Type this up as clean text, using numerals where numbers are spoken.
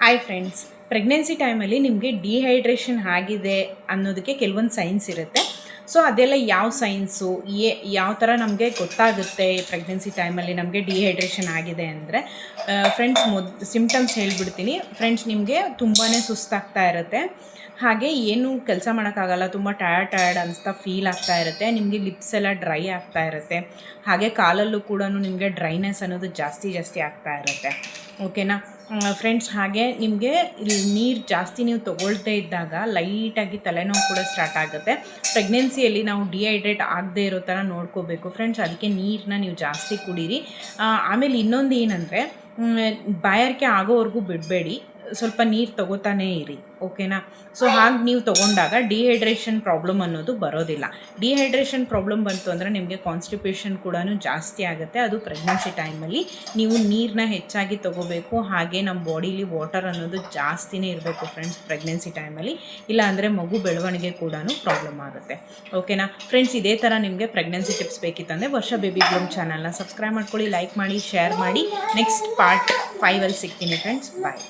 Hi friends, pregnancy ಟೈಮಲ್ಲಿ ನಿಮಗೆ dehydration ಆಗಿದೆ ಅನ್ನೋದಕ್ಕೆ ಕೆಲವೊಂದು ಸೈನ್ಸ್ ಇರುತ್ತೆ. ಸೊ ಅದೆಲ್ಲ ಯಾವ ಸೈನ್ಸು, ಯಾವ ಥರ ನಮಗೆ ಗೊತ್ತಾಗುತ್ತೆ ಪ್ರೆಗ್ನೆನ್ಸಿ ಟೈಮಲ್ಲಿ ನಮಗೆ ಡಿಹೈಡ್ರೇಷನ್ ಆಗಿದೆ ಅಂದರೆ, ಫ್ರೆಂಡ್ಸ್ ಸಿಮ್ಟಮ್ಸ್ ಹೇಳ್ಬಿಡ್ತೀನಿ. ಫ್ರೆಂಡ್ಸ್, ನಿಮಗೆ ತುಂಬಾ ಸುಸ್ತಾಗ್ತಾ ಇರುತ್ತೆ, ಹಾಗೆ ಏನು ಕೆಲಸ ಮಾಡೋಕ್ಕಾಗಲ್ಲ, ತುಂಬ ಟಯರ್ಡ್ ಅನಿಸ್ತಾ ಫೀಲ್ ಆಗ್ತಾ ಇರುತ್ತೆ. ನಿಮಗೆ ಲಿಪ್ಸ್ ಎಲ್ಲ ಡ್ರೈ ಆಗ್ತಾ ಇರುತ್ತೆ, ಹಾಗೆ ಕಾಲಲ್ಲೂ ಕೂಡ ನಿಮಗೆ ಡ್ರೈನೆಸ್ ಅನ್ನೋದು ಜಾಸ್ತಿ ಆಗ್ತಾ ಇರುತ್ತೆ. ಓಕೆನಾ ಫ್ರೆಂಡ್ಸ್? ಹಾಗೆ ನಿಮಗೆ ಇಲ್ಲಿ ನೀರು ಜಾಸ್ತಿ ನೀವು ತೊಗೊಳ್ತಾ ಇದ್ದಾಗ ಲೈಟಾಗಿ ತಲೆನೋವು ಕೂಡ ಸ್ಟಾರ್ಟ್ ಆಗುತ್ತೆ. ಪ್ರೆಗ್ನೆನ್ಸಿಯಲ್ಲಿ ನಾವು ಡಿಹೈಡ್ರೇಟ್ ಆಗದೇ ಇರೋ ಥರ ನೋಡ್ಕೋಬೇಕು ಫ್ರೆಂಡ್ಸ್. ಅದಕ್ಕೆ ನೀರನ್ನ ನೀವು ಜಾಸ್ತಿ ಕುಡೀರಿ. ಆಮೇಲೆ ಇನ್ನೊಂದು ಏನಂದರೆ, ಬಾಯಾರಿಕೆ ಆಗೋವರೆಗೂ ಬಿಡಬೇಡಿ, ಸ್ವಲ್ಪ ನೀರು ತೊಗೋತಾನೇ ಇರಿ. ಓಕೆನಾ? ಸೊ ಹಾಗೆ ನೀವು ತೊಗೊಂಡಾಗ ಡಿಹೈಡ್ರೇಷನ್ ಪ್ರಾಬ್ಲಮ್ ಅನ್ನೋದು ಬರೋದಿಲ್ಲ. ಡಿಹೈಡ್ರೇಷನ್ ಪ್ರಾಬ್ಲಮ್ ಬಂತು ಅಂದರೆ ನಿಮಗೆ ಕಾನ್ಸ್ಟಿಪೇಷನ್ ಕೂಡ ಜಾಸ್ತಿ ಆಗುತ್ತೆ. ಅದು ಪ್ರೆಗ್ನೆನ್ಸಿ ಟೈಮಲ್ಲಿ ನೀವು ನೀರನ್ನ ಹೆಚ್ಚಾಗಿ ತೊಗೋಬೇಕು. ಹಾಗೆ ನಮ್ಮ ಬಾಡೀಲಿ ವಾಟರ್ ಅನ್ನೋದು ಜಾಸ್ತಿನೇ ಇರಬೇಕು ಫ್ರೆಂಡ್ಸ್ ಪ್ರೆಗ್ನೆನ್ಸಿ ಟೈಮಲ್ಲಿ. ಇಲ್ಲ ಅಂದರೆ ಮಗು ಬೆಳವಣಿಗೆ ಕೂಡ ಪ್ರಾಬ್ಲಮ್ ಆಗುತ್ತೆ. ಓಕೆನಾ ಫ್ರೆಂಡ್ಸ್? ಇದೇ ಥರ ನಿಮಗೆ ಪ್ರೆಗ್ನೆನ್ಸಿ ಟಿಪ್ಸ್ ಬೇಕಿತ್ತಂದರೆ ವರ್ಷ ಬೇಬಿ ಗ್ಲೂಮ್ ಚಾನಲ್ನ ಸಬ್ಸ್ಕ್ರೈಬ್ ಮಾಡ್ಕೊಳ್ಳಿ, ಲೈಕ್ ಮಾಡಿ, ಶೇರ್ ಮಾಡಿ. ನೆಕ್ಸ್ಟ್ ಪಾರ್ಟ್ 5 ಸಿಗ್ತೀನಿ ಫ್ರೆಂಡ್ಸ್. ಬಾಯ್.